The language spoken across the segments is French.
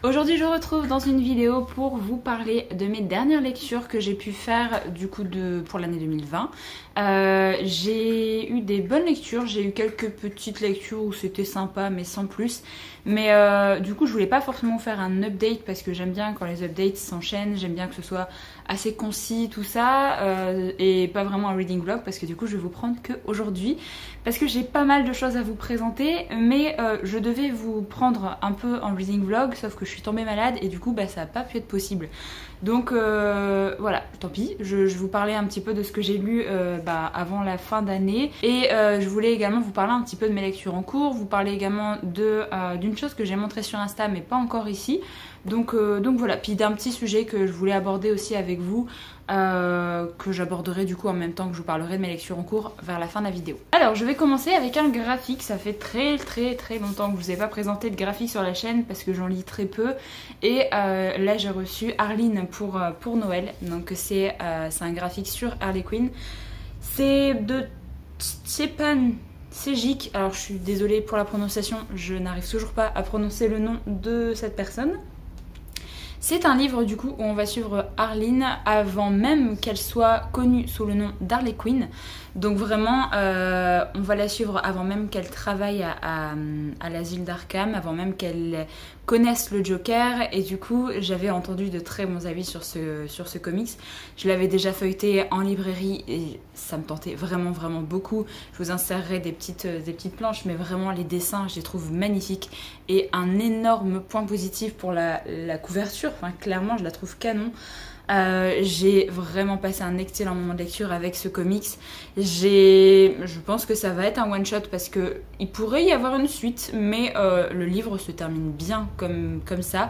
Aujourd'hui je retrouve dans une vidéo pour vous parler de mes dernières lectures que j'ai pu faire du coup pour l'année 2020. J'ai eu des bonnes lectures, j'ai eu quelques petites lectures où c'était sympa mais sans plus. Mais du coup je voulais pas forcément faire un update parce que j'aime bien quand les updates s'enchaînent, j'aime bien que ce soit assez concis tout ça et pas vraiment un reading vlog parce que du coup je vais vous prendre que aujourd'hui parce que j'ai pas mal de choses à vous présenter mais je devais vous prendre un peu en reading vlog sauf que je suis tombée malade et du coup ça n'a pas pu être possible. Donc voilà, tant pis, je vous parlais un petit peu de ce que j'ai lu avant la fin d'année et je voulais également vous parler un petit peu de mes lectures en cours, vous parler également d'une chose que j'ai montrée sur Insta mais pas encore ici. Donc voilà, puis d'un petit sujet que je voulais aborder aussi avec vous, que j'aborderai du coup en même temps que je vous parlerai de mes lectures en cours vers la fin de la vidéo. Alors je vais commencer avec un graphique, ça fait très longtemps que je vous ai pas présenté de graphique sur la chaîne parce que j'en lis très peu et là j'ai reçu Arline pour Noël, donc c'est un graphique sur Harley Quinn, c'est de Stepan Sejic, alors je suis désolée pour la prononciation, je n'arrive toujours pas à prononcer le nom de cette personne. C'est un livre du coup où on va suivre Arline avant même qu'elle soit connue sous le nom d'Harley Quinn. Donc vraiment on va la suivre avant même qu'elle travaille à l'asile d'Arkham, avant même qu'elle connaisse le Joker. Et du coup j'avais entendu de très bons avis sur ce comics. Je l'avais déjà feuilleté en librairie et ça me tentait vraiment beaucoup. Je vous insérerai des petites planches mais vraiment les dessins je les trouve magnifiques. Et un énorme point positif pour la couverture, enfin clairement je la trouve canon. J'ai vraiment passé un excellent moment de lecture avec ce comics. Je pense que ça va être un one shot parce que il pourrait y avoir une suite mais le livre se termine bien comme ça.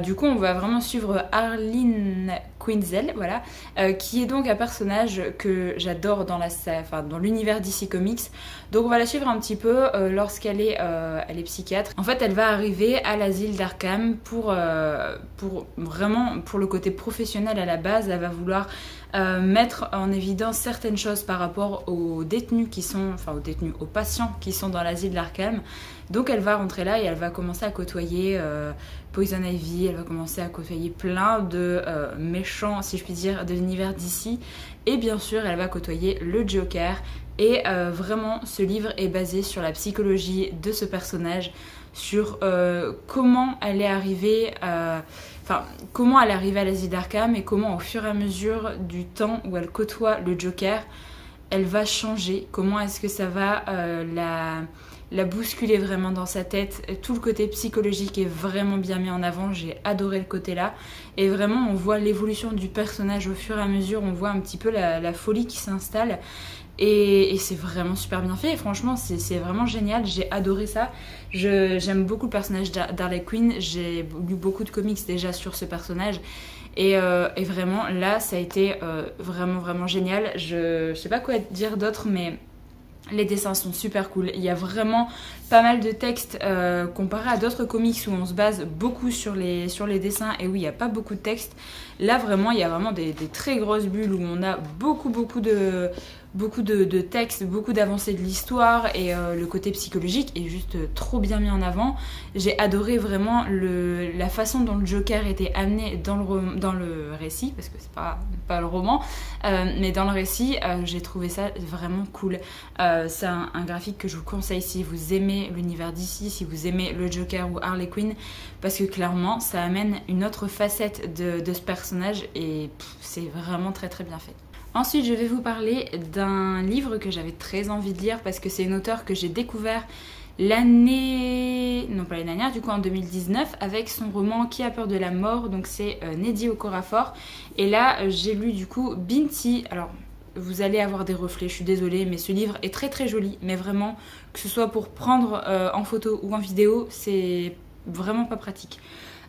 Du coup on va vraiment suivre Arline Quinzel, voilà, qui est donc un personnage que j'adore dans l'univers DC Comics. Donc on va la suivre un petit peu lorsqu'elle est psychiatre. En fait elle va arriver à l'asile d'Arkham pour le côté professionnel à la base. Elle va vouloir mettre en évidence certaines choses par rapport aux détenus aux patients qui sont dans l'asile d'Arkham. Donc elle va rentrer là et elle va commencer à côtoyer Poison Ivy, elle va commencer à côtoyer plein de méchants, si je puis dire, de l'univers d'ici. Et bien sûr elle va côtoyer le Joker. Et vraiment ce livre est basé sur la psychologie de ce personnage, sur comment elle est arrivée à l'asile d'Arkham et comment au fur et à mesure du temps où elle côtoie le Joker, elle va changer, comment est-ce que ça va la bousculer vraiment dans sa tête. Tout le côté psychologique est vraiment bien mis en avant, j'ai adoré le côté là. Et vraiment on voit l'évolution du personnage au fur et à mesure, on voit un petit peu la folie qui s'installe. Et c'est vraiment super bien fait, et franchement c'est vraiment génial, j'ai adoré ça. J'aime beaucoup le personnage d'Harley Quinn, j'ai lu beaucoup de comics déjà sur ce personnage. Et vraiment là ça a été vraiment génial. Je sais pas quoi dire d'autre mais les dessins sont super cool, il y a vraiment pas mal de textes comparé à d'autres comics où on se base beaucoup sur les dessins et où il n'y a pas beaucoup de textes. Là vraiment il y a vraiment des très grosses bulles où on a beaucoup de textes, beaucoup d'avancées de l'histoire et le côté psychologique est juste trop bien mis en avant. J'ai adoré vraiment la façon dont le Joker était amené dans le récit, parce que c'est pas le roman, mais dans le récit, j'ai trouvé ça vraiment cool. C'est un graphique que je vous conseille si vous aimez l'univers d'ici, si vous aimez le Joker ou Harley Quinn, parce que clairement ça amène une autre facette de ce personnage et c'est vraiment très bien fait. Ensuite, je vais vous parler d'un livre que j'avais très envie de lire parce que c'est une auteure que j'ai découvert en 2019 avec son roman Qui a peur de la mort, donc c'est Nnedi Okorafor. Et là, j'ai lu du coup Binti. Alors, vous allez avoir des reflets, je suis désolée, mais ce livre est très joli, mais vraiment, que ce soit pour prendre en photo ou en vidéo, c'est vraiment pas pratique.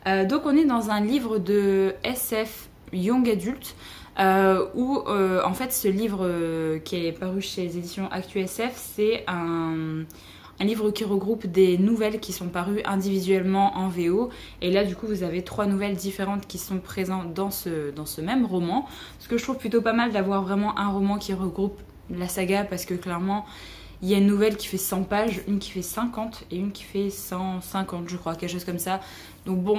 Donc on est dans un livre de SF Young Adult. Où en fait ce livre qui est paru chez les éditions ActuSF, c'est un livre qui regroupe des nouvelles qui sont parues individuellement en VO. Et là du coup vous avez 3 nouvelles différentes qui sont présentes dans ce même roman. Ce que je trouve plutôt pas mal d'avoir vraiment un roman qui regroupe la saga, parce que clairement Il y a une nouvelle qui fait 100 pages, une qui fait 50 et une qui fait 150 je crois, quelque chose comme ça. Donc bon,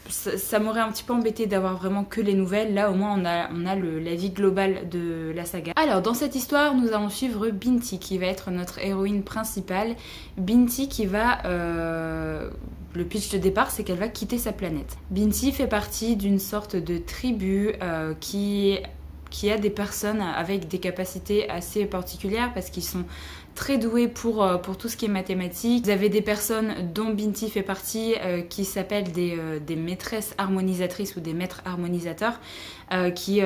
ça m'aurait un petit peu embêté d'avoir vraiment que les nouvelles. Là au moins on a la vie globale de la saga. Alors dans cette histoire nous allons suivre Binti qui va être notre héroïne principale. Binti qui va... Le pitch de départ c'est qu'elle va quitter sa planète. Binti fait partie d'une sorte de tribu qui a des personnes avec des capacités assez particulières parce qu'ils sont très doués pour tout ce qui est mathématiques. Vous avez des personnes dont Binti fait partie qui s'appellent des maîtresses harmonisatrices ou des maîtres harmonisateurs qui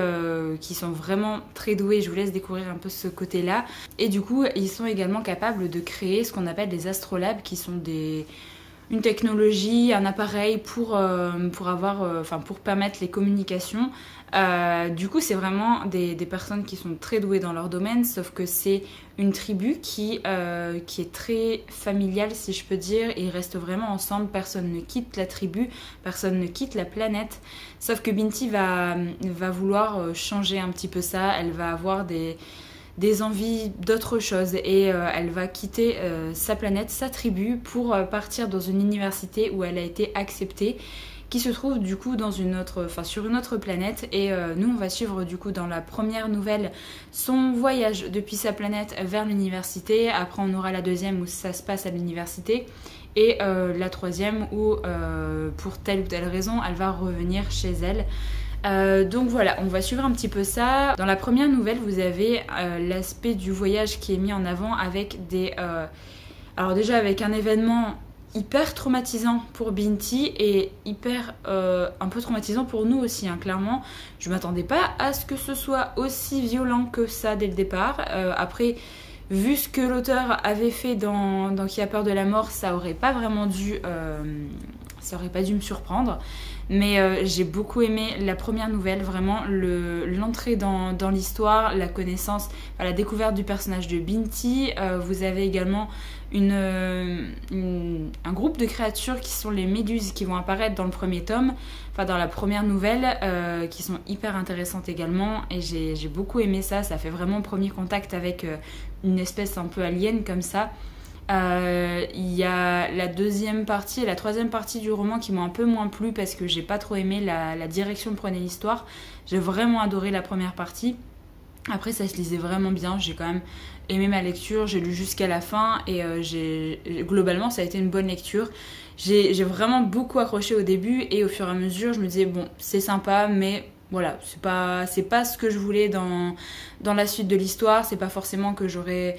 sont vraiment très doués. Je vous laisse découvrir un peu ce côté-là. Et du coup, ils sont également capables de créer ce qu'on appelle des astrolabes qui sont une technologie, un appareil pour permettre les communications. Du coup, c'est vraiment des personnes qui sont très douées dans leur domaine, sauf que c'est une tribu qui est très familiale, si je peux dire, et ils restent vraiment ensemble. Personne ne quitte la tribu, personne ne quitte la planète. Sauf que Binti va vouloir changer un petit peu ça. Elle va avoir des envies d'autre chose et elle va quitter sa planète, sa tribu pour partir dans une université où elle a été acceptée qui se trouve du coup sur une autre planète et nous on va suivre du coup dans la première nouvelle son voyage depuis sa planète vers l'université. Après on aura la deuxième où ça se passe à l'université et la troisième où pour telle ou telle raison elle va revenir chez elle. Donc voilà, on va suivre un petit peu ça. Dans la première nouvelle, vous avez l'aspect du voyage qui est mis en avant avec alors déjà avec un événement hyper traumatisant pour Binti et hyper un peu traumatisant pour nous aussi, hein, clairement. Je m'attendais pas à ce que ce soit aussi violent que ça dès le départ. Après, vu ce que l'auteur avait fait dans Qui a peur de la mort, ça aurait pas dû me surprendre. Mais j'ai beaucoup aimé la première nouvelle, vraiment l'entrée dans l'histoire, la connaissance, la découverte du personnage de Binti. Vous avez également un groupe de créatures qui sont les méduses qui vont apparaître dans le premier tome, enfin dans la première nouvelle, qui sont hyper intéressantes également. Et j'ai beaucoup aimé ça, ça fait vraiment premier contact avec une espèce un peu alien comme ça. Il y a la deuxième partie et la troisième partie du roman qui m'ont un peu moins plu parce que j'ai pas trop aimé la direction que prenait l'histoire. J'ai vraiment adoré la première partie. Après ça se lisait vraiment bien, j'ai quand même aimé ma lecture, j'ai lu jusqu'à la fin et globalement ça a été une bonne lecture. J'ai vraiment beaucoup accroché au début et au fur et à mesure je me disais bon c'est sympa mais voilà, c'est pas ce que je voulais dans la suite de l'histoire, c'est pas forcément que j'aurais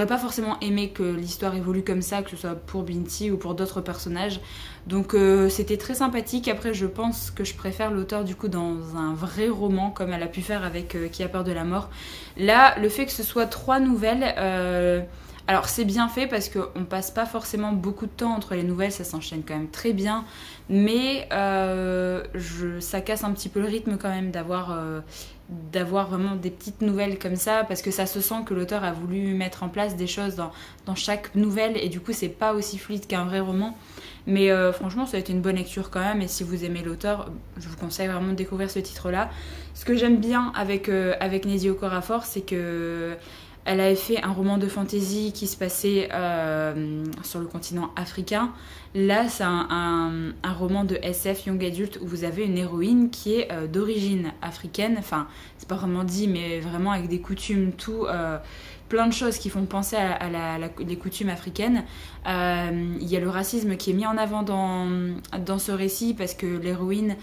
pas forcément aimé que l'histoire évolue comme ça, que ce soit pour Binti ou pour d'autres personnages. Donc c'était très sympathique. Après je pense que je préfère l'auteur du coup dans un vrai roman comme elle a pu faire avec Qui a peur de la mort. Là, le fait que ce soit 3 nouvelles, alors c'est bien fait parce qu'on passe pas forcément beaucoup de temps entre les nouvelles, ça s'enchaîne quand même très bien. Mais ça casse un petit peu le rythme quand même d'avoir vraiment des petites nouvelles comme ça parce que ça se sent que l'auteur a voulu mettre en place des choses dans chaque nouvelle et du coup c'est pas aussi fluide qu'un vrai roman. Mais franchement ça a été une bonne lecture quand même et si vous aimez l'auteur, je vous conseille vraiment de découvrir ce titre-là. Ce que j'aime bien avec Nnedi Okorafor, c'est que elle avait fait un roman de fantasy qui se passait sur le continent africain. Là, c'est un roman de SF young adult où vous avez une héroïne qui est d'origine africaine. Enfin, c'est pas vraiment dit, mais vraiment avec des coutumes, plein de choses qui font penser à les coutumes africaines. Il y a le racisme qui est mis en avant dans ce récit parce que l'héroïne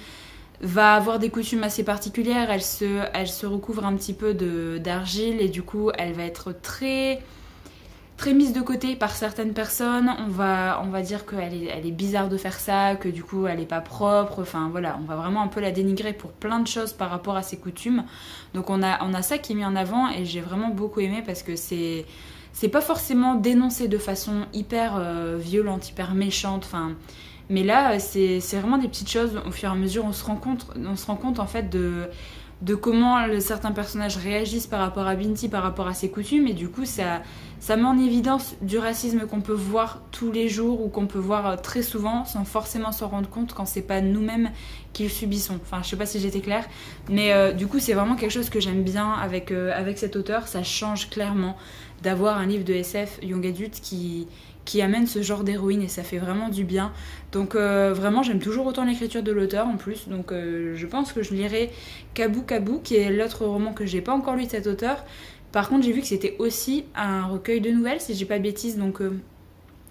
va avoir des coutumes assez particulières, elle se recouvre un petit peu d'argile et du coup elle va être très, très mise de côté par certaines personnes. On va dire qu'elle est bizarre de faire ça, que du coup elle est pas propre, enfin voilà, on va vraiment un peu la dénigrer pour plein de choses par rapport à ses coutumes. Donc on a ça qui est mis en avant et j'ai vraiment beaucoup aimé parce que c'est pas forcément dénoncé de façon hyper violente, hyper méchante, enfin... Mais là, c'est vraiment des petites choses. Au fur et à mesure, on se rend compte en fait de comment certains personnages réagissent par rapport à Binti, par rapport à ses coutumes. Et du coup, ça ça met en évidence du racisme qu'on peut voir tous les jours ou qu'on peut voir très souvent sans forcément s'en rendre compte quand c'est pas nous-mêmes qui le subissons. Enfin, je sais pas si j'étais claire, mais du coup, c'est vraiment quelque chose que j'aime bien avec cet auteur. Ça change clairement d'avoir un livre de SF young adult qui amène ce genre d'héroïne et ça fait vraiment du bien. Donc vraiment, j'aime toujours autant l'écriture de l'auteur en plus. Donc je pense que je lirai Kabou Kabou, qui est l'autre roman que j'ai pas encore lu de cet auteur. Par contre, j'ai vu que c'était aussi un recueil de nouvelles, si j'ai pas de bêtises, donc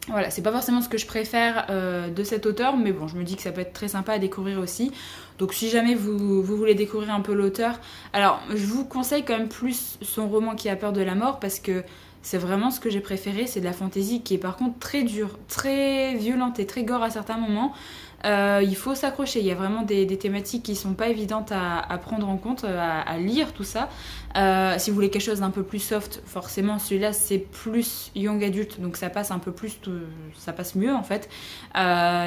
voilà, c'est pas forcément ce que je préfère de cet auteur, mais bon, je me dis que ça peut être très sympa à découvrir aussi. Donc si jamais vous voulez découvrir un peu l'auteur, alors je vous conseille quand même plus son roman Qui a peur de la mort, parce que c'est vraiment ce que j'ai préféré, c'est de la fantaisie qui est par contre très dure, très violente et très gore à certains moments. Il faut s'accrocher, il y a vraiment des thématiques qui sont pas évidentes à prendre en compte, à lire tout ça. Si vous voulez quelque chose d'un peu plus soft, forcément celui-là c'est plus young adulte, donc ça passe un peu plus, ça passe mieux en fait.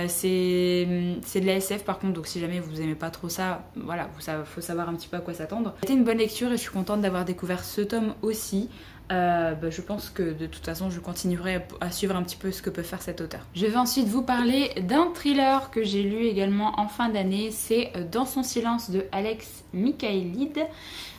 C'est de la SF par contre, donc si jamais vous aimez pas trop ça, voilà, faut savoir un petit peu à quoi s'attendre. C'était une bonne lecture et je suis contente d'avoir découvert ce tome aussi. Je pense que de toute façon je continuerai à suivre un petit peu ce que peut faire cet auteur. Je vais ensuite vous parler d'un thriller que j'ai lu également en fin d'année, c'est Dans son silence de Alex Michaelide.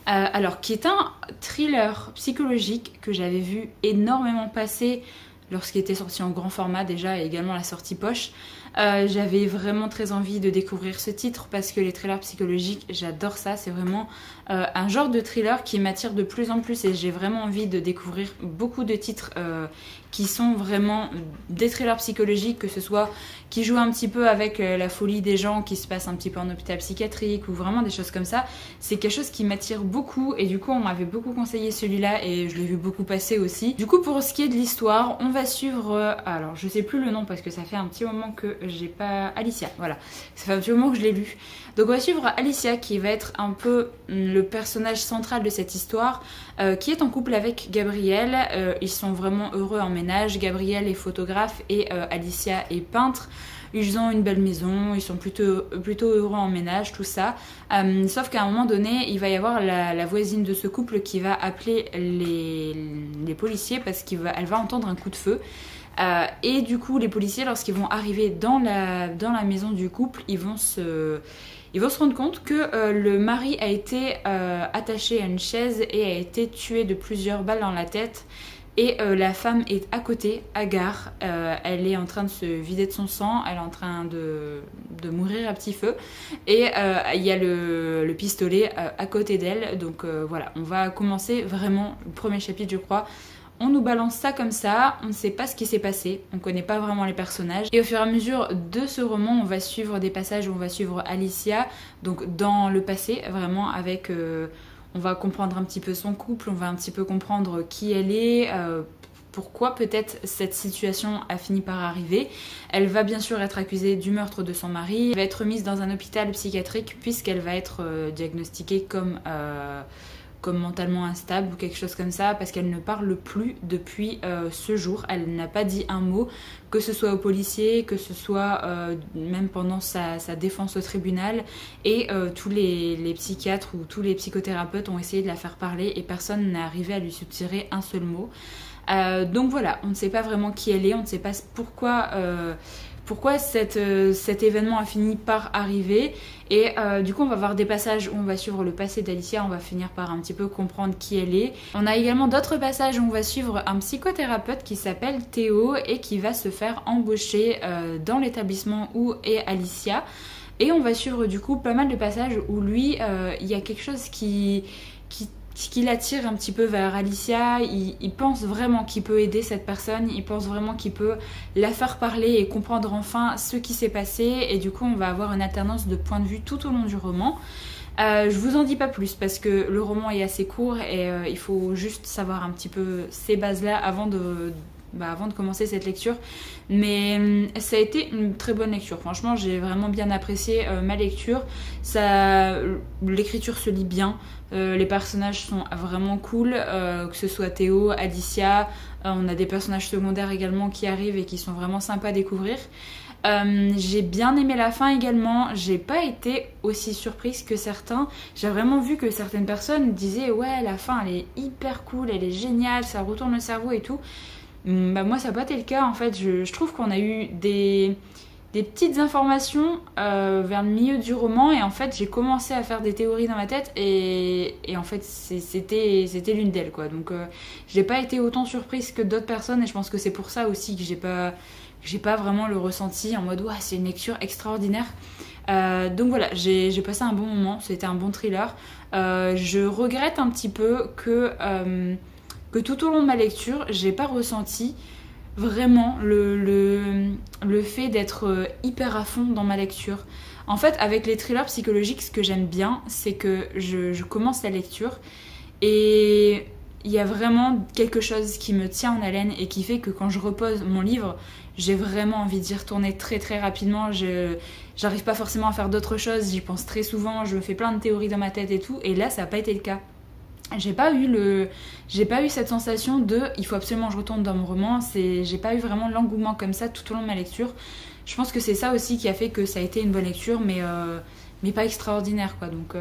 Alors qui est un thriller psychologique que j'avais vu énormément passer lorsqu'il était sorti en grand format déjà et également la sortie poche. J'avais vraiment très envie de découvrir ce titre parce que les thrillers psychologiques, j'adore ça. C'est vraiment un genre de thriller qui m'attire de plus en plus et j'ai vraiment envie de découvrir beaucoup de titres qui sont vraiment des thrillers psychologiques, que ce soit qui jouent un petit peu avec la folie des gens qui se passent un petit peu en hôpital psychiatrique ou vraiment des choses comme ça. C'est quelque chose qui m'attire beaucoup et du coup on m'avait beaucoup conseillé celui-là et je l'ai vu beaucoup passer aussi. Du coup pour ce qui est de l'histoire, on va suivre, alors je sais plus le nom parce que ça fait un petit moment que j'ai pas... Alicia, voilà. Ça fait un petit moment que je l'ai lu. Donc on va suivre Alicia qui va être un peu le personnage central de cette histoire, qui est en couple avec Gabriel. Ils sont vraiment heureux en ménage. Gabriel est photographe et Alicia est peintre. Ils ont une belle maison, ils sont plutôt heureux en ménage, tout ça. Sauf qu'à un moment donné, il va y avoir la voisine de ce couple qui va appeler les policiers parce qu'elle va entendre un coup de feu. Et du coup, les policiers, lorsqu'ils vont arriver dans la maison du couple, ils vont se rendre compte que le mari a été attaché à une chaise et a été tué de plusieurs balles dans la tête. Et la femme est à côté, hagard, elle est en train de se vider de son sang, elle est en train de mourir à petit feu. Et il y a le pistolet à côté d'elle. Donc voilà, on va commencer vraiment le premier chapitre, je crois. On nous balance ça comme ça, on ne sait pas ce qui s'est passé, on ne connaît pas vraiment les personnages. Et au fur et à mesure de ce roman, on va suivre des passages où on va suivre Alicia, donc dans le passé, vraiment avec... on va comprendre un petit peu son couple, on va un petit peu comprendre qui elle est, pourquoi peut-être cette situation a fini par arriver. Elle va bien sûr être accusée du meurtre de son mari, elle va être mise dans un hôpital psychiatrique puisqu'elle va être diagnostiquée comme mentalement instable ou quelque chose comme ça, parce qu'elle ne parle plus depuis ce jour. Elle n'a pas dit un mot, que ce soit aux policiers, que ce soit même pendant sa défense au tribunal. Et tous les psychiatres ou tous les psychothérapeutes ont essayé de la faire parler et personne n'a arrivé à lui soutirer un seul mot. Donc voilà, on ne sait pas vraiment qui elle est, on ne sait pas pourquoi cet événement a fini par arriver. Et du coup on va voir des passages où on va suivre le passé d'Alicia, on va finir par un petit peu comprendre qui elle est. On a également d'autres passages où on va suivre un psychothérapeute qui s'appelle Théo et qui va se faire embaucher dans l'établissement où est Alicia. Et on va suivre du coup pas mal de passages où lui, il y a quelque chose qui l'attire un petit peu vers Alicia. Il pense vraiment qu'il peut aider cette personne, il pense vraiment qu'il peut la faire parler et comprendre enfin ce qui s'est passé. Et du coup on va avoir une alternance de points de vue tout au long du roman. Je vous en dis pas plus parce que le roman est assez court et il faut juste savoir un petit peu ces bases là avant de commencer cette lecture. Mais ça a été une très bonne lecture, franchement j'ai vraiment bien apprécié ma lecture. L'écriture se lit bien, les personnages sont vraiment cool, que ce soit Théo, Alicia, on a des personnages secondaires également qui arrivent et qui sont vraiment sympas à découvrir. J'ai bien aimé la fin également, j'ai pas été aussi surprise que certains. J'ai vraiment vu que certaines personnes disaient ouais la fin elle est hyper cool, elle est géniale, ça retourne le cerveau et tout. Bah moi ça n'a pas été le cas en fait, je trouve qu'on a eu des petites informations vers le milieu du roman et en fait j'ai commencé à faire des théories dans ma tête et en fait c'était l'une d'elles quoi. Donc j'ai pas été autant surprise que d'autres personnes et je pense que c'est pour ça aussi que j'ai pas vraiment le ressenti en mode ouais c'est une lecture extraordinaire. Donc voilà, j'ai passé un bon moment, c'était un bon thriller. Je regrette un petit peu que tout au long de ma lecture j'ai pas ressenti vraiment le fait d'être hyper à fond dans ma lecture. En fait, avec les thrillers psychologiques, ce que j'aime bien, c'est que je commence la lecture et il y a vraiment quelque chose qui me tient en haleine et qui fait que quand je repose mon livre, j'ai vraiment envie d'y retourner très très rapidement. J'arrive pas forcément à faire d'autres choses, j'y pense très souvent, je me fais plein de théories dans ma tête et tout, et là ça n'a pas été le cas. J'ai pas eu cette sensation de il faut absolument que je retourne dans mon roman, j'ai pas eu vraiment l'engouement comme ça tout au long de ma lecture. Je pense que c'est ça aussi qui a fait que ça a été une bonne lecture mais pas extraordinaire quoi. Donc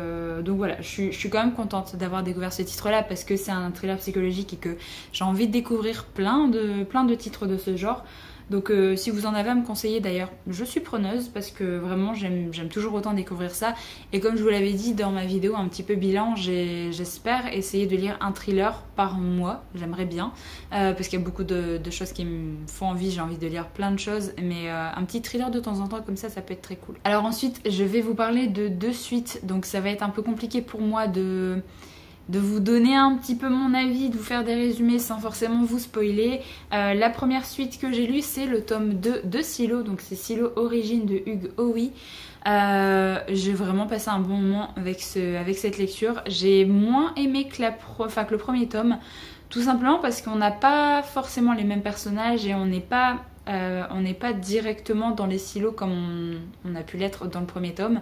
voilà, je suis quand même contente d'avoir découvert ce titre là parce que c'est un thriller psychologique et que j'ai envie de découvrir plein de titres de ce genre. Donc si vous en avez à me conseiller d'ailleurs, je suis preneuse parce que vraiment j'aime toujours autant découvrir ça. Et comme je vous l'avais dit dans ma vidéo un petit peu bilan, j'espère essayer de lire un thriller par mois, j'aimerais bien. Parce qu'il y a beaucoup de choses qui me font envie, j'ai envie de lire plein de choses. Mais un petit thriller de temps en temps comme ça peut être très cool. Alors ensuite je vais vous parler de 2 suites, donc ça va être un peu compliqué pour moi de vous donner un petit peu mon avis, de vous faire des résumés sans forcément vous spoiler. La première suite que j'ai lue, c'est le tome 2 de Silo, donc c'est Silo Origine de Hugh Howey. J'ai vraiment passé un bon moment avec cette lecture. J'ai moins aimé que le premier tome, tout simplement parce qu'on n'a pas forcément les mêmes personnages et on n'est pas directement dans les silos comme on a pu l'être dans le premier tome.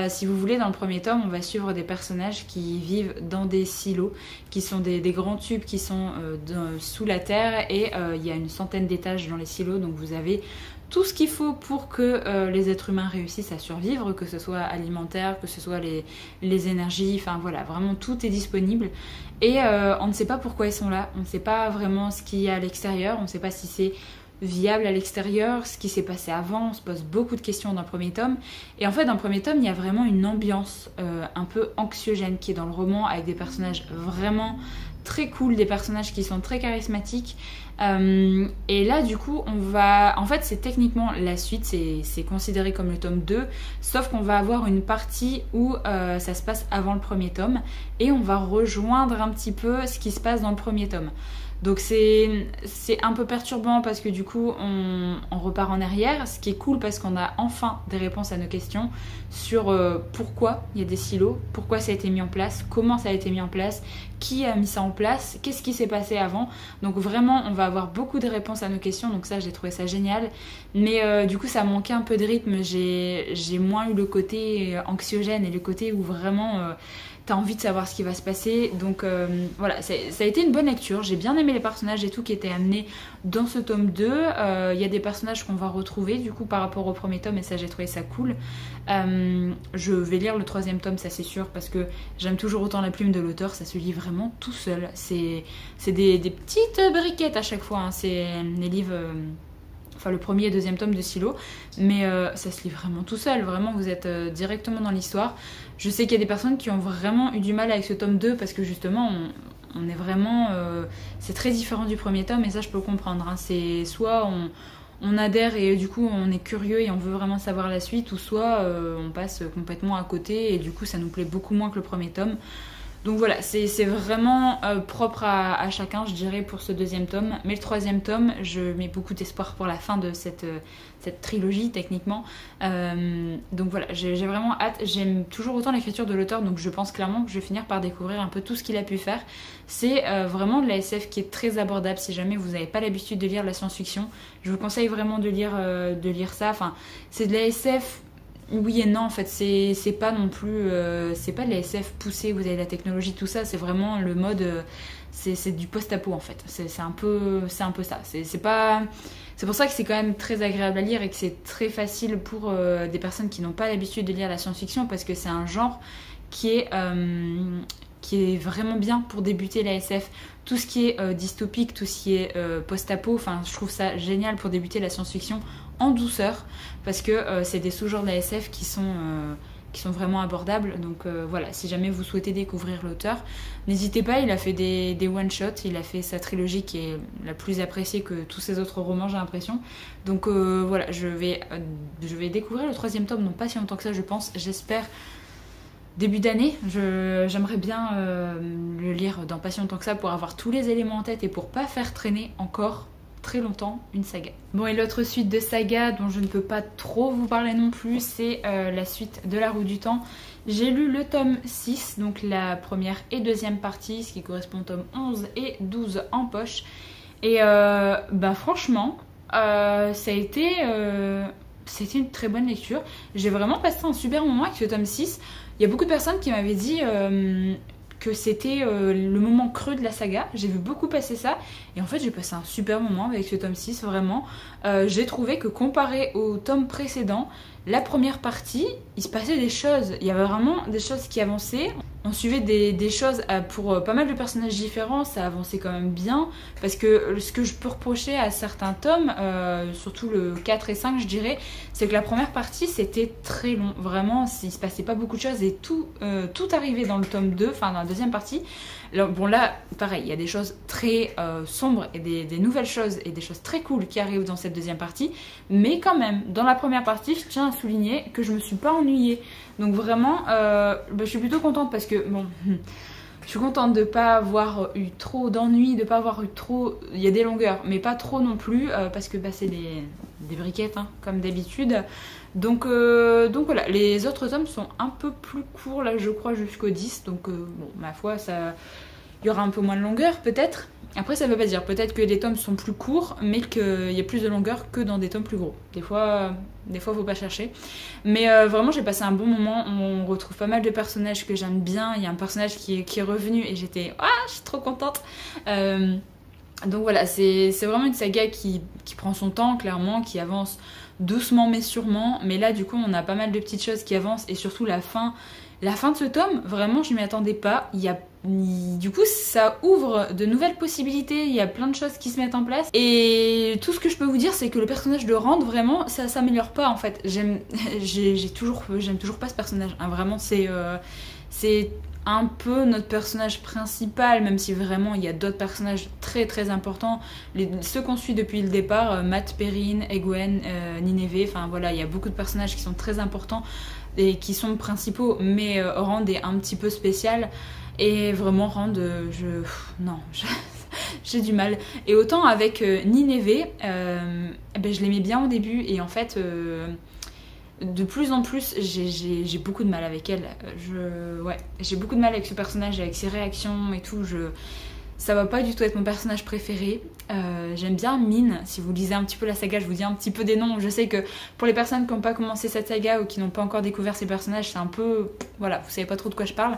Si vous voulez, dans le premier tome, on va suivre des personnages qui vivent dans des silos, qui sont des grands tubes qui sont sous la terre et il y a une centaine d'étages dans les silos, donc vous avez tout ce qu'il faut pour que les êtres humains réussissent à survivre, que ce soit alimentaire, que ce soit les énergies, enfin voilà, vraiment tout est disponible. Et on ne sait pas pourquoi ils sont là, on ne sait pas vraiment ce qu'il y a à l'extérieur, on ne sait pas si c'est viable à l'extérieur, ce qui s'est passé avant, on se pose beaucoup de questions dans le premier tome. Et en fait, dans le premier tome, il y a vraiment une ambiance un peu anxiogène qui est dans le roman, avec des personnages vraiment très cool, des personnages qui sont très charismatiques. Et là, du coup, en fait, c'est techniquement la suite, c'est considéré comme le tome 2, sauf qu'on va avoir une partie où ça se passe avant le premier tome, et on va rejoindre un petit peu ce qui se passe dans le premier tome. Donc c'est un peu perturbant parce que du coup on repart en arrière, ce qui est cool parce qu'on a enfin des réponses à nos questions sur pourquoi il y a des silos, pourquoi ça a été mis en place, comment ça a été mis en place, qui a mis ça en place, qu'est-ce qui s'est passé avant. Donc vraiment on va avoir beaucoup de réponses à nos questions, donc ça j'ai trouvé ça génial. Mais du coup ça manquait un peu de rythme, j'ai moins eu le côté anxiogène et le côté où vraiment... t'as envie de savoir ce qui va se passer. Donc voilà, ça a été une bonne lecture. J'ai bien aimé les personnages et tout qui étaient amenés dans ce tome 2. Il y a des personnages qu'on va retrouver du coup par rapport au premier tome et ça j'ai trouvé ça cool. Je vais lire le 3e tome, ça c'est sûr, parce que j'aime toujours autant la plume de l'auteur, ça se lit vraiment tout seul. C'est des petites briquettes à chaque fois, hein. C'est les livres... Enfin le premier et 2e tome de Silo, mais ça se lit vraiment tout seul, vraiment vous êtes directement dans l'histoire. Je sais qu'il y a des personnes qui ont vraiment eu du mal avec ce tome 2 parce que justement on est vraiment... c'est très différent du premier tome et ça je peux comprendre, hein. C'est soit on adhère et du coup on est curieux et on veut vraiment savoir la suite, ou soit on passe complètement à côté et du coup ça nous plaît beaucoup moins que le premier tome. Donc voilà, c'est vraiment propre à chacun, je dirais, pour ce 2e tome. Mais le 3e tome, je mets beaucoup d'espoir pour la fin de cette trilogie, techniquement. Donc voilà, j'ai vraiment hâte. J'aime toujours autant l'écriture de l'auteur, donc je pense clairement que je vais finir par découvrir un peu tout ce qu'il a pu faire. C'est vraiment de la SF qui est très abordable. Si jamais vous n'avez pas l'habitude de lire la science-fiction, je vous conseille vraiment de lire ça. Enfin, c'est de la SF... oui et non en fait, c'est pas non plus, c'est pas de la SF poussée, vous avez de la technologie, tout ça, c'est vraiment le mode, c'est du post-apo en fait, c'est un peu ça, c'est pas... C'est pour ça que c'est quand même très agréable à lire et que c'est très facile pour des personnes qui n'ont pas l'habitude de lire la science-fiction parce que c'est un genre qui est vraiment bien pour débuter la SF. Tout ce qui est dystopique, tout ce qui est post-apo, enfin je trouve ça génial pour débuter la science-fiction en douceur parce que c'est des sous-genres de la SF qui sont vraiment abordables. Donc voilà, si jamais vous souhaitez découvrir l'auteur, n'hésitez pas, il a fait des one-shots, il a fait sa trilogie qui est la plus appréciée que tous ses autres romans, j'ai l'impression. Donc voilà, je vais découvrir le 3e tome, non pas si longtemps que ça je pense, j'espère début d'année. J'aimerais bien le lire dans pas si longtemps que ça pour avoir tous les éléments en tête et pour pas faire traîner encore très longtemps une saga. Bon, et l'autre suite de saga dont je ne peux pas trop vous parler non plus, c'est la suite de La Roue du Temps. J'ai lu le tome 6, donc la première et deuxième partie, ce qui correspond au tome 11 et 12 en poche. Et bah franchement, c'était une très bonne lecture. J'ai vraiment passé un super moment avec ce tome 6. Il y a beaucoup de personnes qui m'avaient dit que c'était le moment creux de la saga. J'ai vu beaucoup passer ça. Et en fait, j'ai passé un super moment avec ce tome 6, vraiment. J'ai trouvé que comparé au tome précédent, la première partie, il se passait des choses. Il y avait vraiment des choses qui avançaient. On suivait des choses pour pas mal de personnages différents, ça avançait quand même bien. Parce que ce que je peux reprocher à certains tomes, surtout le 4 et 5 je dirais, c'est que la première partie c'était très long. Vraiment, il se passait pas beaucoup de choses et tout arrivait dans le tome 2, enfin dans la deuxième partie. Alors, bon là, pareil, il y a des choses très sombres et des nouvelles choses et des choses très cool qui arrivent dans cette deuxième partie. Mais quand même, dans la première partie, je tiens à souligner que je me suis pas ennuyée. Donc vraiment, je suis plutôt contente parce que, bon, je suis contente de pas avoir eu trop d'ennuis, de pas avoir eu trop... Il y a des longueurs, mais pas trop non plus, parce que c'est des briquettes, hein, comme d'habitude. Donc voilà, les autres tomes sont un peu plus courts, là je crois jusqu'au 10, donc bon, ma foi, ça... Il y aura un peu moins de longueur peut-être. Après ça veut pas dire, peut-être que les tomes sont plus courts, mais qu'il y a plus de longueur que dans des tomes plus gros. Des fois faut pas chercher. Mais vraiment j'ai passé un bon moment, on retrouve pas mal de personnages que j'aime bien. Il y a un personnage qui est revenu et je suis trop contente. Donc voilà, c'est vraiment une saga qui prend son temps, clairement, qui avance doucement mais sûrement. Mais là du coup on a pas mal de petites choses qui avancent et surtout la fin de ce tome, vraiment je m'y attendais pas. Du coup ça ouvre de nouvelles possibilités, il y a plein de choses qui se mettent en place. Et tout ce que je peux vous dire c'est que le personnage de Rand, vraiment ça s'améliore pas en fait. J'aime toujours pas ce personnage, hein. Vraiment c'est un peu notre personnage principal, même si vraiment il y a d'autres personnages très très importants. Ceux qu'on suit depuis le départ, Matt, Perrine, Egwene, Nineveh, enfin voilà, il y a beaucoup de personnages qui sont très importants et qui sont principaux, mais Rand est un petit peu spécial. Et vraiment Rand, j'ai du mal. Et autant avec Nineveh, je l'aimais bien au début et en fait... de plus en plus, j'ai beaucoup de mal avec elle. J'ai beaucoup de mal avec ce personnage, avec ses réactions et tout. Ça va pas du tout être mon personnage préféré. J'aime bien Mine. Si vous lisez un petit peu la saga, je vous dis un petit peu des noms. Je sais que pour les personnes qui n'ont pas commencé cette saga ou qui n'ont pas encore découvert ces personnages, c'est un peu... Voilà, vous savez pas trop de quoi je parle.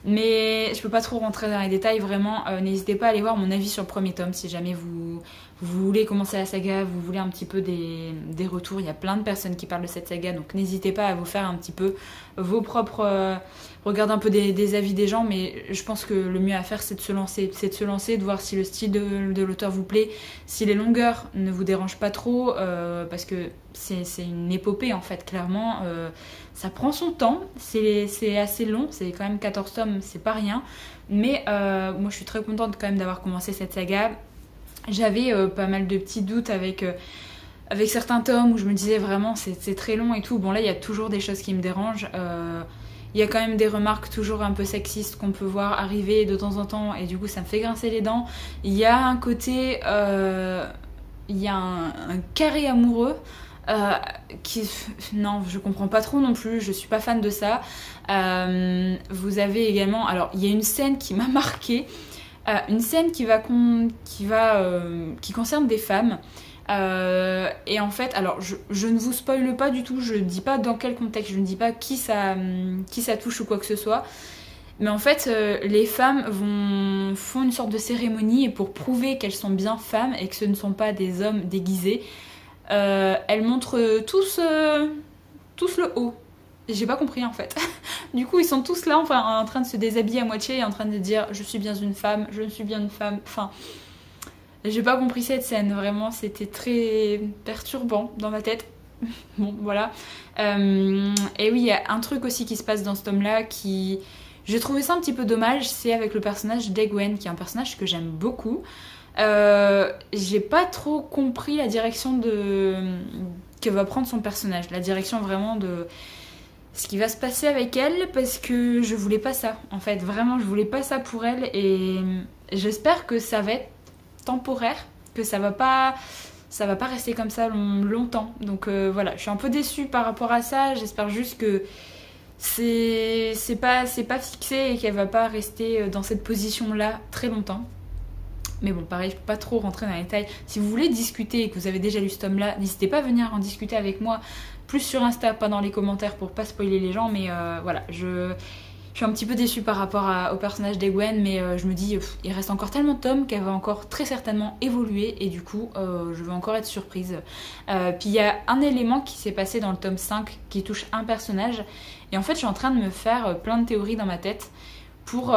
Mais je peux pas trop rentrer dans les détails, vraiment. N'hésitez pas à aller voir mon avis sur le premier tome si jamais vous voulez commencer la saga, vous voulez un petit peu des retours. Il y a plein de personnes qui parlent de cette saga, donc n'hésitez pas à vous faire un petit peu vos propres... regarder un peu des avis des gens, mais je pense que le mieux à faire c'est de se lancer, de voir si le style de l'auteur vous plaît, si les longueurs ne vous dérangent pas trop, parce que c'est une épopée en fait, clairement. Ça prend son temps, c'est assez long, c'est quand même 14 tomes, c'est pas rien, mais moi je suis très contente quand même d'avoir commencé cette saga. J'avais pas mal de petits doutes avec certains tomes où je me disais vraiment c'est très long et tout. Bon là il y a toujours des choses qui me dérangent. Il y a quand même des remarques toujours un peu sexistes qu'on peut voir arriver de temps en temps et du coup ça me fait grincer les dents. Il y a un côté... il y a un carré amoureux non, je comprends pas trop non plus, je suis pas fan de ça. Vous avez également... Alors, il y a une scène qui m'a marquée, une scène qui concerne des femmes. Et en fait, alors je ne vous spoile pas du tout, je ne dis pas dans quel contexte, je ne dis pas qui ça touche ou quoi que ce soit. Mais en fait, les femmes font une sorte de cérémonie et pour prouver qu'elles sont bien femmes et que ce ne sont pas des hommes déguisés, elles montrent tous le haut. J'ai pas compris en fait. Du coup, ils sont tous là enfin, en train de se déshabiller à moitié et en train de dire je suis bien une femme, je suis bien une femme. Enfin, j'ai pas compris cette scène, vraiment, c'était très perturbant dans ma tête. Bon, voilà. Et oui, il y a un truc aussi qui se passe dans ce tome-là qui... J'ai trouvé ça un petit peu dommage, c'est avec le personnage d'Egwene, qui est un personnage que j'aime beaucoup. J'ai pas trop compris la direction que va prendre son personnage, la direction vraiment de ce qui va se passer avec elle, parce que je voulais pas ça, en fait, vraiment je voulais pas ça pour elle, et j'espère que ça va être temporaire, que ça va pas rester comme ça longtemps. Donc voilà, je suis un peu déçue par rapport à ça, j'espère juste que c'est pas fixé et qu'elle va pas rester dans cette position là très longtemps. Mais bon, pareil, je peux pas trop rentrer dans les détails. Si vous voulez discuter et que vous avez déjà lu ce tome là, n'hésitez pas à venir en discuter avec moi, plus sur Insta, pas dans les commentaires pour pas spoiler les gens. Mais voilà, je suis un petit peu déçue par rapport au personnage d'Egwene, mais je me dis il reste encore tellement de tomes qu'elle va encore très certainement évoluer et du coup je vais encore être surprise. Puis il y a un élément qui s'est passé dans le tome 5 qui touche un personnage et en fait je suis en train de me faire plein de théories dans ma tête pour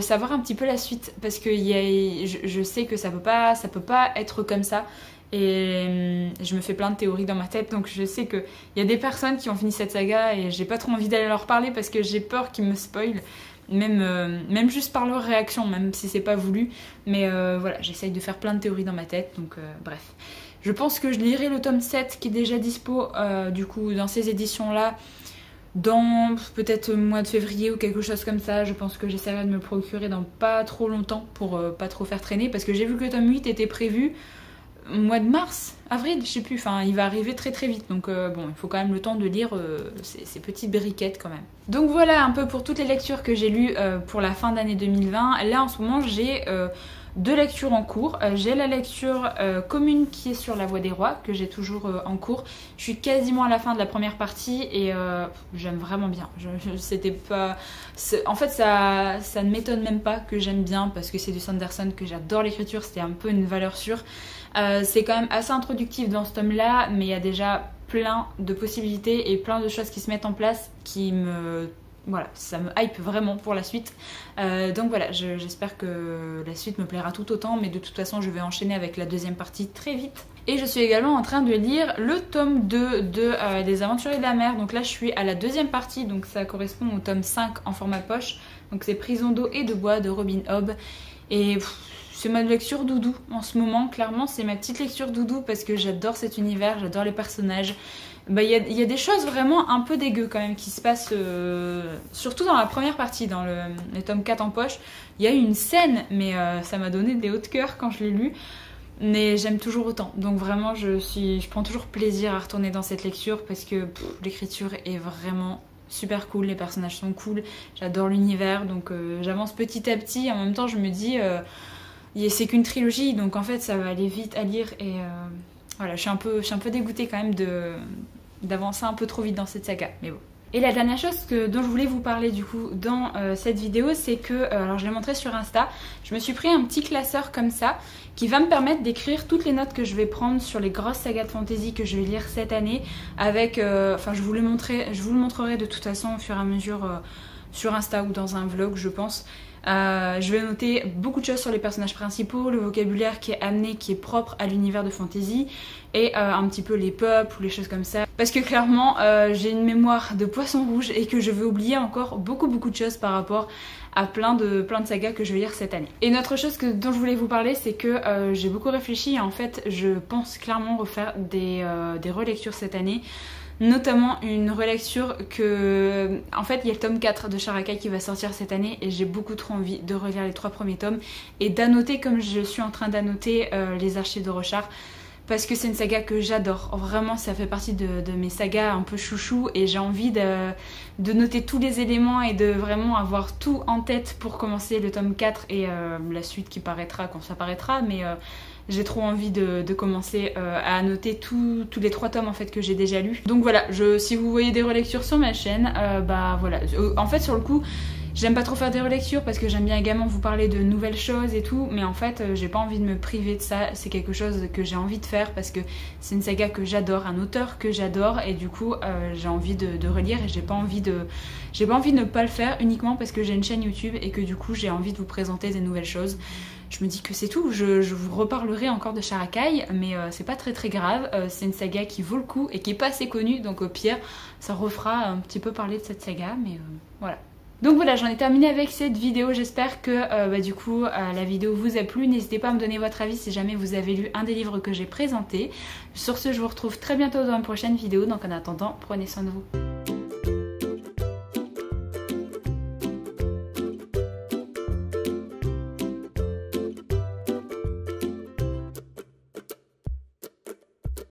savoir un petit peu la suite, parce que je sais que ça peut pas être comme ça. Et je me fais plein de théories dans ma tête, donc je sais qu'il y a des personnes qui ont fini cette saga et j'ai pas trop envie d'aller leur parler parce que j'ai peur qu'ils me spoilent, même juste par leur réaction, même si c'est pas voulu. Mais voilà, j'essaye de faire plein de théories dans ma tête, donc bref. Je pense que je lirai le tome 7 qui est déjà dispo du coup dans ces éditions là dans peut-être le mois de février ou quelque chose comme ça. Je pense que j'essaierai de me le procurer dans pas trop longtemps pour pas trop faire traîner, parce que j'ai vu que le tome 8 était prévu mois de mars, avril, je sais plus, enfin il va arriver très très vite, donc bon, il faut quand même le temps de lire ces petites briquettes quand même. Donc voilà un peu pour toutes les lectures que j'ai lues pour la fin d'année 2020. Là en ce moment j'ai 2 lectures en cours. J'ai la lecture commune qui est sur La Voix des Rois, que j'ai toujours en cours. Je suis quasiment à la fin de la première partie et j'aime vraiment bien. C'était pas... En fait ça ne m'étonne même pas que j'aime bien, parce que c'est du Sanderson, que j'adore l'écriture, c'était un peu une valeur sûre. C'est quand même assez introductif dans ce tome là, mais il y a déjà plein de possibilités et plein de choses qui se mettent en place qui me... Voilà, ça me hype vraiment pour la suite. Donc voilà, j'espère que la suite me plaira tout autant, mais de toute façon je vais enchaîner avec la deuxième partie très vite. Et je suis également en train de lire le tome 2 des Aventuriers de la Mer. Donc là je suis à la deuxième partie, donc ça correspond au tome 5 en format poche. Donc c'est Prison d'eau et de bois de Robin Hobb. Et c'est ma lecture doudou en ce moment, clairement c'est ma petite lecture doudou, parce que j'adore cet univers, j'adore les personnages. Bah, y a des choses vraiment un peu dégueu quand même qui se passent, surtout dans la première partie, dans le tome 4 en poche. Il y a eu une scène, mais ça m'a donné des hauts de cœur quand je l'ai lu. Mais j'aime toujours autant, donc vraiment je prends toujours plaisir à retourner dans cette lecture, parce que l'écriture est vraiment super cool, les personnages sont cool, j'adore l'univers, donc j'avance petit à petit. En même temps je me dis c'est qu'une trilogie, donc en fait ça va aller vite à lire, et voilà, je suis un peu dégoûtée quand même d'avancer un peu trop vite dans cette saga, mais bon. Et la dernière chose dont je voulais vous parler du coup dans cette vidéo, c'est que, alors je l'ai montré sur Insta, je me suis pris un petit classeur comme ça qui va me permettre d'écrire toutes les notes que je vais prendre sur les grosses sagas de fantasy que je vais lire cette année, avec, enfin je vous le montrerai de toute façon au fur et à mesure sur Insta ou dans un vlog je pense. Je vais noter beaucoup de choses sur les personnages principaux, le vocabulaire qui est amené, qui est propre à l'univers de fantasy, et un petit peu les peuples ou les choses comme ça, parce que clairement j'ai une mémoire de poisson rouge et que je vais oublier encore beaucoup de choses par rapport à plein de sagas que je vais lire cette année. Et une autre chose dont je voulais vous parler, c'est que j'ai beaucoup réfléchi et en fait je pense clairement refaire des relectures cette année. Notamment une relecture que... En fait, il y a le tome 4 de Sharakai qui va sortir cette année et j'ai beaucoup trop envie de relire les 3 premiers tomes et d'annoter comme je suis en train d'annoter les Archives de Rochard, parce que c'est une saga que j'adore. Vraiment, ça fait partie de mes sagas un peu chouchou et j'ai envie de noter tous les éléments et de vraiment avoir tout en tête pour commencer le tome 4 et la suite qui paraîtra quand ça paraîtra, mais... j'ai trop envie de commencer à annoter tous les 3 tomes en fait que j'ai déjà lus. Donc voilà, si vous voyez des relectures sur ma chaîne, bah voilà. En fait sur le coup, j'aime pas trop faire des relectures parce que j'aime bien également vous parler de nouvelles choses et tout, mais en fait j'ai pas envie de me priver de ça. C'est quelque chose que j'ai envie de faire parce que c'est une saga que j'adore, un auteur que j'adore, et du coup j'ai envie de relire, et j'ai pas envie de ne pas le faire uniquement parce que j'ai une chaîne YouTube et que du coup j'ai envie de vous présenter des nouvelles choses. Je me dis que c'est tout, je vous reparlerai encore de Sharakai, mais c'est pas très grave, c'est une saga qui vaut le coup et qui est pas assez connue, donc au pire ça refera un petit peu parler de cette saga, mais voilà. Donc voilà, j'en ai terminé avec cette vidéo, j'espère que du coup la vidéo vous a plu. N'hésitez pas à me donner votre avis si jamais vous avez lu un des livres que j'ai présentés. Sur ce, je vous retrouve très bientôt dans une prochaine vidéo, donc en attendant, prenez soin de vous.